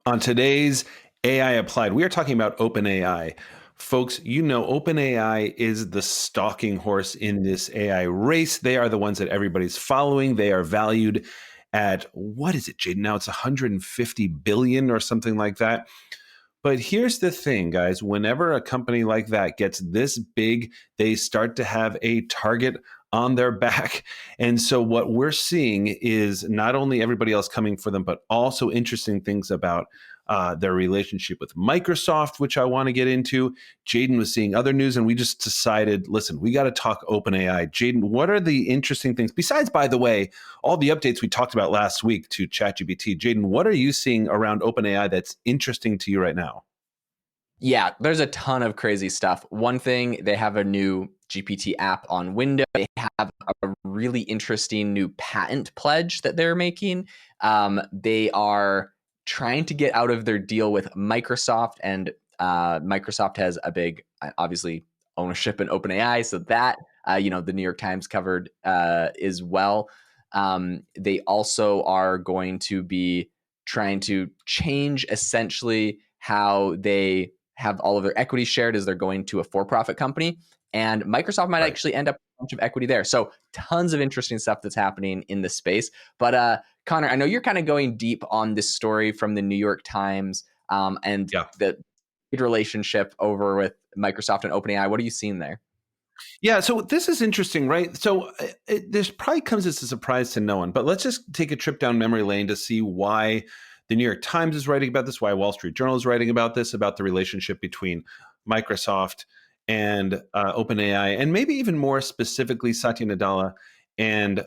On today's AI Applied, we are talking about OpenAI. Folks, you know OpenAI is the stalking horse in this AI race. They are the ones that everybody's following. They are valued at, what is it, Jaden? Now it's 150 billion or something like that. But here's the thing, guys. Whenever a company like that gets this big, they start to have a target on their back. And so what we're seeing is not only everybody else coming for them, but also interesting things about their relationship with Microsoft, which I want to get into. Jaden was seeing other news, and we just decided, listen, we got to talk OpenAI. Jaden, what are the interesting things? Besides, by the way, all the updates we talked about last week to ChatGPT. Jaden, what are you seeing around OpenAI that's interesting to you right now? Yeah, there's a ton of crazy stuff. One thing, they have a new GPT app on Windows. They have a really interesting new patent pledge that they're making. They are trying to get out of their deal with Microsoft, and Microsoft has a big, obviously, ownership in OpenAI. So that, the New York Times covered as well. They also are going to be trying to change essentially how they have all of their equity shared as they're going to a for-profit company. And Microsoft might actually end up with a bunch of equity there. So tons of interesting stuff that's happening in this space. But Connor, I know you're kind of going deep on this story from the New York Times and the relationship over with Microsoft and OpenAI. What are you seeing there? Yeah, so this is interesting, right? So this probably comes as a surprise to no one, but let's just take a trip down memory lane to see why the New York Times is writing about this, why Wall Street Journal is writing about this, about the relationship between Microsoft and OpenAI, and maybe even more specifically Satya Nadella and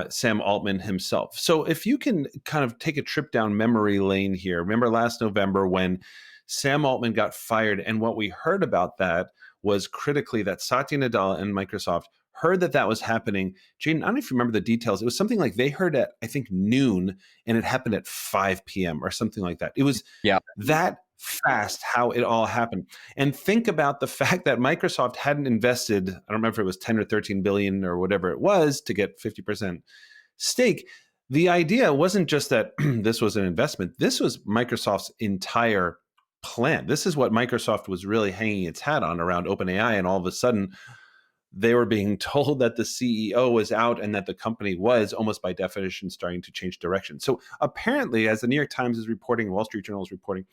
Sam Altman himself. So if you can kind of take a trip down memory lane here, remember last November when Sam Altman got fired, and what we heard about that was critically that Satya Nadella and Microsoft heard that that was happening. Jane, I don't know if you remember the details. It was something like they heard at, I think, noon, and it happened at 5 p.m. or something like that. It was that fast how it all happened. And think about the fact that Microsoft hadn't invested, I don't remember if it was 10 or 13 billion or whatever it was to get 50% stake. The idea wasn't just that this was an investment. This was Microsoft's entire plan. This is what Microsoft was really hanging its hat on around OpenAI, and all of a sudden they were being told that the CEO was out and that the company was almost by definition starting to change direction. So apparently, as the New York Times is reporting, Wall Street Journal is reporting,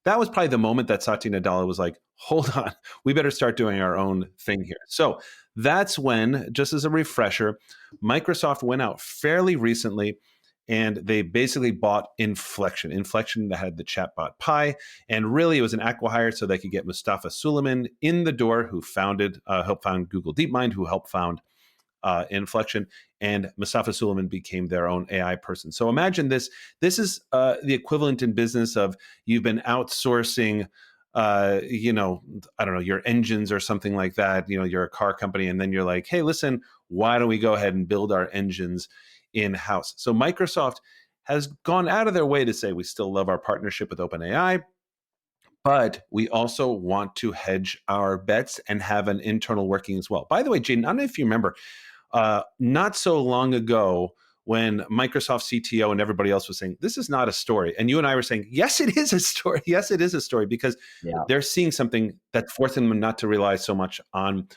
that was probably the moment that Satya Nadella was like, hold on, we better start doing our own thing here. So that's when, just as a refresher, Microsoft went out fairly recently and they basically bought Inflection that had the chatbot Pi, and really it was an acqui-hire so they could get Mustafa Suleyman in the door, who helped found Google DeepMind, who helped found Inflection, and Mustafa Suleyman became their own AI person. So imagine this. This is the equivalent in business of you've been outsourcing I don't know, your engines or something like that. You're a car company, and then you're like, hey, listen, why don't we go ahead and build our engines in-house? So Microsoft has gone out of their way to say we still love our partnership with OpenAI, but we also want to hedge our bets and have an internal working as well. By the way, Jaden, I don't know if you remember, not so long ago when Microsoft CTO and everybody else was saying, this is not a story. And you and I were saying, yes, it is a story. Yes, it is a story, because they're seeing something that's forcing them not to rely so much on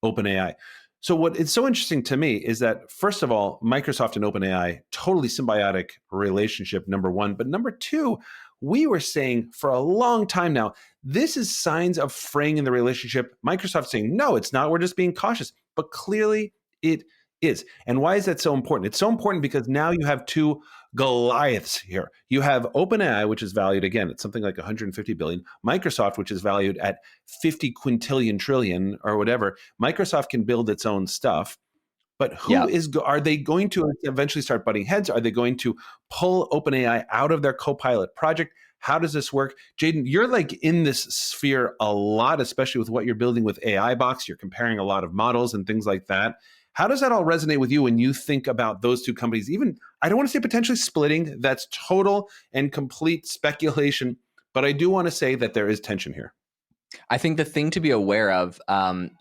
OpenAI. So what is so interesting to me is that, first of all, Microsoft and OpenAI, totally symbiotic relationship, number one. But number two, we were saying for a long time now, this is signs of fraying in the relationship. Microsoft saying, no, it's not. We're just being cautious. But clearly it is. And why is that so important? It's so important because now you have two Goliaths here. You have OpenAI, which is valued, again, at something like 150 billion. Microsoft, which is valued at 50 quintillion trillion or whatever. Microsoft can build its own stuff. But are they going to eventually start butting heads? Are they going to pull OpenAI out of their Copilot project? How does this work? Jaden, you're like in this sphere a lot, especially with what you're building with AI Box. You're comparing a lot of models and things like that. How does that all resonate with you when you think about those two companies? Even, I don't want to say potentially splitting. That's total and complete speculation. But I do want to say that there is tension here. I think the thing to be aware of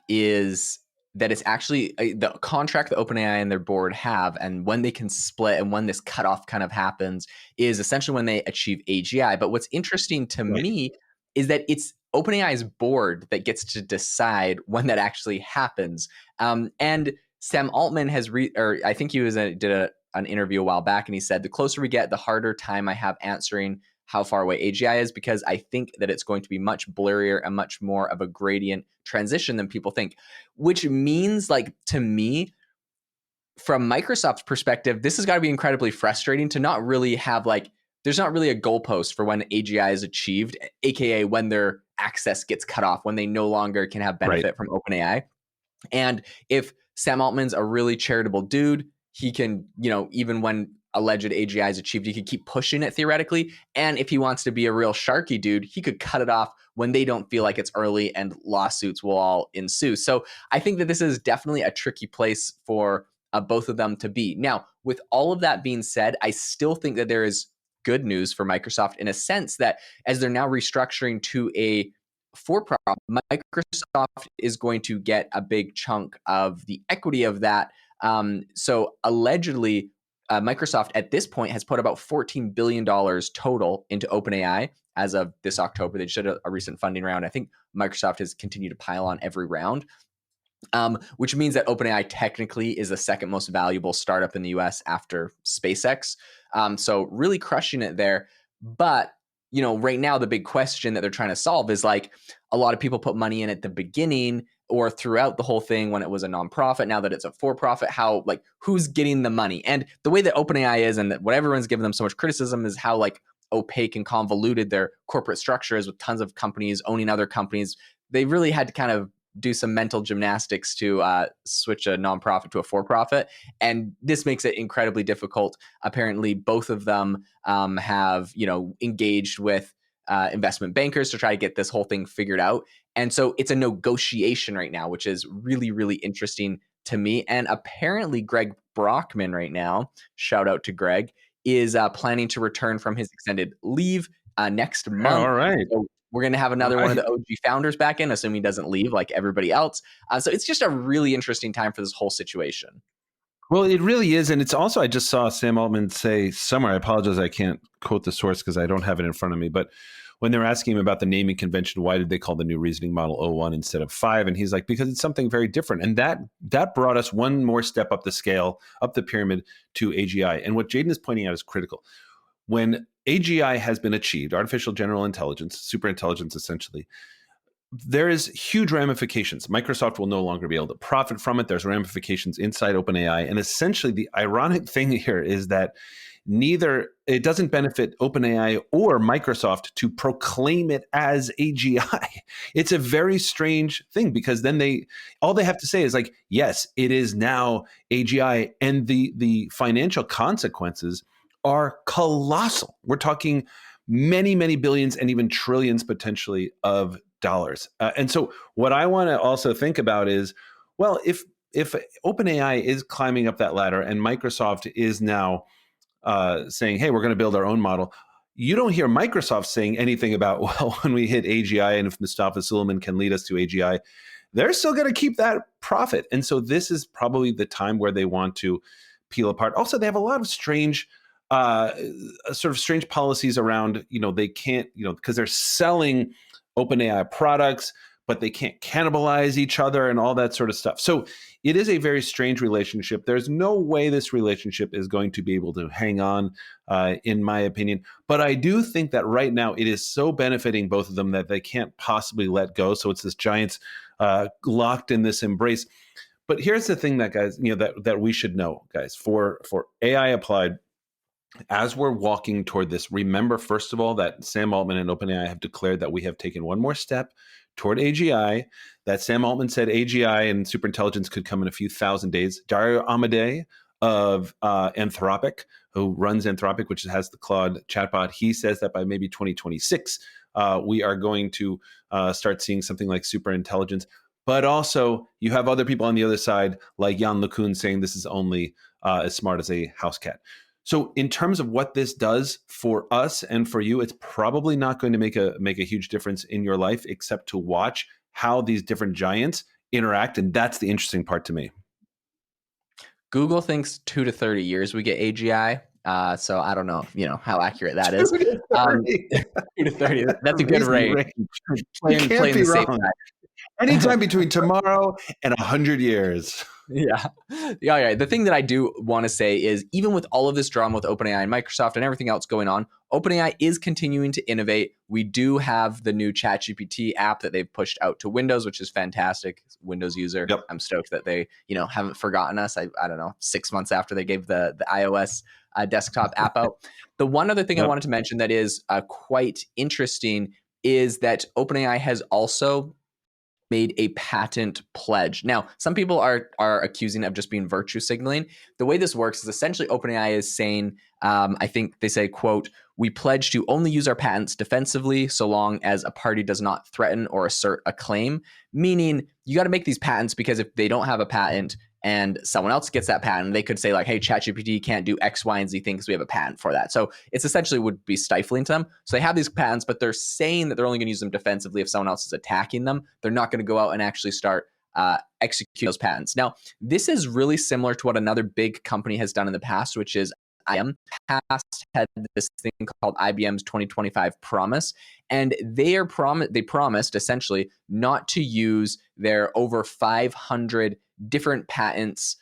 is that it's actually the contract that OpenAI and their board have, and when they can split and when this cutoff kind of happens is essentially when they achieve AGI. But what's interesting to Right. me is that it's OpenAI's board that gets to decide when that actually happens. And Sam Altman has, or I think he did an interview a while back, and he said the closer we get, the harder time I have answering how far away AGI is, because I think that it's going to be much blurrier and much more of a gradient transition than people think, which means, like, to me, from Microsoft's perspective, this has got to be incredibly frustrating to not really have, like, there's not really a goalpost for when AGI is achieved, aka when their access gets cut off, when they no longer can have Right. benefit from OpenAI. And if Sam Altman's a really charitable dude, he can, even when alleged AGI is achieved, he could keep pushing it theoretically. And if he wants to be a real sharky dude, he could cut it off when they don't feel like it's early, and lawsuits will all ensue. So I think that this is definitely a tricky place for both of them to be. Now, with all of that being said, I still think that there is good news for Microsoft in a sense that as they're now restructuring to a for profit, Microsoft is going to get a big chunk of the equity of that. So allegedly, Microsoft at this point has put about $14 billion total into OpenAI as of this October. They just did a recent funding round. I think Microsoft has continued to pile on every round. Which means that OpenAI technically is the second most valuable startup in the US after SpaceX. So really crushing it there. But right now the big question that they're trying to solve is, like, a lot of people put money in at the beginning or throughout the whole thing when it was a nonprofit. Now that it's a for-profit, how, like, who's getting the money? And the way that OpenAI is, and that what everyone's given them so much criticism, is how, like, opaque and convoluted their corporate structure is, with tons of companies owning other companies. They really had to kind of do some mental gymnastics to switch a nonprofit to a for-profit, and this makes it incredibly difficult. Apparently, both of them have engaged with investment bankers to try to get this whole thing figured out, and so it's a negotiation right now, which is really, really interesting to me. And apparently, Greg Brockman right now, shout out to Greg, is planning to return from his extended leave next month. All right. So we're going to have another one of the OG founders back in, assuming he doesn't leave like everybody else. So it's just a really interesting time for this whole situation. Well, it really is. And it's also, I just saw Sam Altman say somewhere, I apologize, I can't quote the source because I don't have it in front of me, but when they're asking him about the naming convention, why did they call the new reasoning model O1 instead of 5? And he's like, because it's something very different. And that brought us one more step up the scale, up the pyramid to AGI. And what Jaden is pointing out is critical. When AGI has been achieved, artificial general intelligence, super intelligence essentially, there is huge ramifications. Microsoft will no longer be able to profit from it. There's ramifications inside OpenAI. And essentially the ironic thing here is that it doesn't benefit OpenAI or Microsoft to proclaim it as AGI. It's a very strange thing, because then all they have to say is, like, yes, it is now AGI, and the financial consequences are colossal. We're talking many, many billions and even trillions potentially of dollars. And so what I want to also think about is, well, if OpenAI is climbing up that ladder and Microsoft is now saying, hey, we're going to build our own model, you don't hear Microsoft saying anything about, well, when we hit AGI and if Mustafa Suleiman can lead us to AGI, they're still going to keep that profit. And so this is probably the time where they want to peel apart. Also, they have a lot of strange policies around, they can't, because they're selling OpenAI products, but they can't cannibalize each other and all that sort of stuff. So it is a very strange relationship. There's no way this relationship is going to be able to hang on, in my opinion. But I do think that right now it is so benefiting both of them that they can't possibly let go. So it's this giant locked in this embrace. But here's the thing that, guys, that we should know, guys, for AI applied, as we're walking toward this, remember, first of all, that Sam Altman and OpenAI have declared that we have taken one more step toward AGI, that Sam Altman said AGI and superintelligence could come in a few thousand days. Dario Amodei of Anthropic, who runs Anthropic, which has the Claude chatbot, he says that by maybe 2026, we are going to start seeing something like superintelligence. But also, you have other people on the other side, like Jan LeCun, saying this is only as smart as a house cat. So in terms of what this does for us and for you, it's probably not going to make a huge difference in your life, except to watch how these different giants interact? And that's the interesting part to me. Google thinks 2 to 30 years we get AGI. So I don't know, how accurate that is. 2 to 30. 2 to 30. That's That's a a good reasonable range. range. You can't Playing be the safe wrong. side. Anytime between tomorrow and 100 years. Yeah. Yeah. The thing that I do want to say is, even with all of this drama with OpenAI and Microsoft and everything else going on, OpenAI is continuing to innovate. We do have the new ChatGPT app that they've pushed out to Windows, which is fantastic. Windows user, Yep. I'm stoked that they, haven't forgotten us. I don't know, 6 months after they gave the iOS desktop app out. The one other thing I Yep. wanted to mention that is quite interesting is that OpenAI has also made a patent pledge. Now, some people are accusing of just being virtue signaling. The way this works is essentially OpenAI is saying, I think they say, quote, "We pledge to only use our patents defensively so long as a party does not threaten or assert a claim," meaning you got to make these patents, because if they don't have a patent and someone else gets that patent, they could say like, "Hey, ChatGPT can't do X, Y, and Z thing because we have a patent for that." So it's essentially would be stifling to them. So they have these patents, but they're saying that they're only going to use them defensively if someone else is attacking them. They're not going to go out and actually start execute those patents. Now, this is really similar to what another big company has done in the past, which is IBM had this thing called IBM's 2025 promise, and they promised essentially not to use their over 500 different patents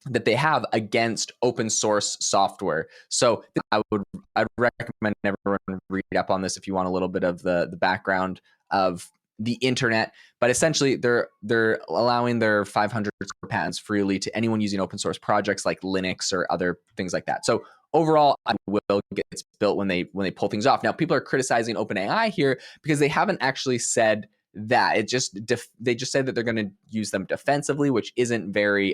that they have against open source software. So I'd recommend everyone read up on this if you want a little bit of the background of the internet. But essentially, they're allowing their 500 patents freely to anyone using open source projects like Linux or other things like that. So overall, I will get built when they pull things off. Now, people are criticizing OpenAI here because they haven't actually said that. They just said that they're going to use them defensively, which isn't very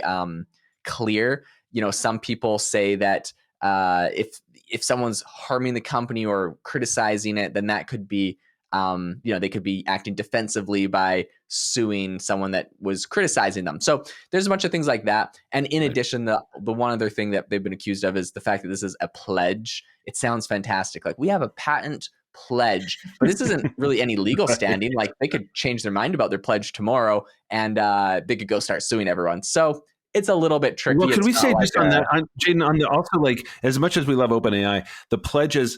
clear. Some people say that if someone's harming the company or criticizing it, then that could be they could be acting defensively by suing someone that was criticizing them. So there's a bunch of things like that. And in addition, the one other thing that they've been accused of is the fact that this is a pledge. It sounds fantastic. Like, we have a patent pledge, but this isn't really any legal standing. Like, they could change their mind about their pledge tomorrow, and they could go start suing everyone. So it's a little bit tricky. Well, could we say like just on that, Jaden, on the also, like, as much as we love OpenAI, the pledges,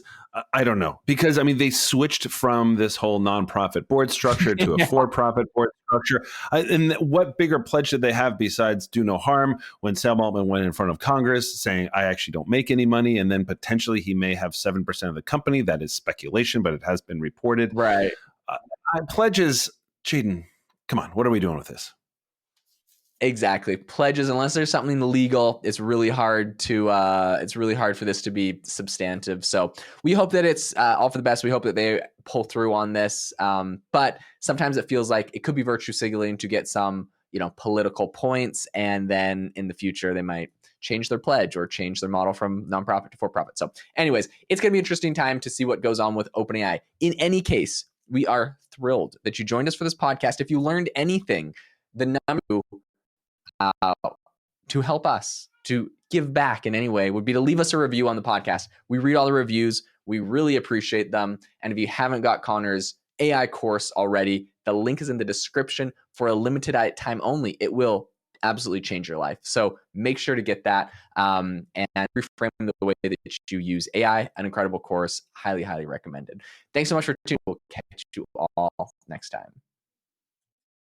I don't know, because I mean, they switched from this whole nonprofit board structure to a for-profit board structure. And what bigger pledge did they have besides do no harm when Sam Altman went in front of Congress saying, "I actually don't make any money," and then potentially he may have 7% of the company? That is speculation, but it has been reported. Right. Pledges, Jaden, come on, what are we doing with this? Exactly. Pledges, unless there's something legal, it's really hard for this to be substantive. So we hope that it's all for the best. We hope that they pull through on this. But sometimes it feels like it could be virtue signaling to get some, political points, and then in the future they might change their pledge or change their model from nonprofit to for-profit. So anyways, it's going to be an interesting time to see what goes on with OpenAI. In any case, we are thrilled that you joined us for this podcast. If you learned anything, the number to help us to give back in any way would be to leave us a review on the podcast. We read all the reviews. We really appreciate them. And if you haven't got Connor's AI course already, the link is in the description for a limited time only. It will absolutely change your life. So make sure to get that and reframe the way that you use AI. An incredible course. Highly, highly recommended. Thanks so much for tuning in. We'll catch you all next time.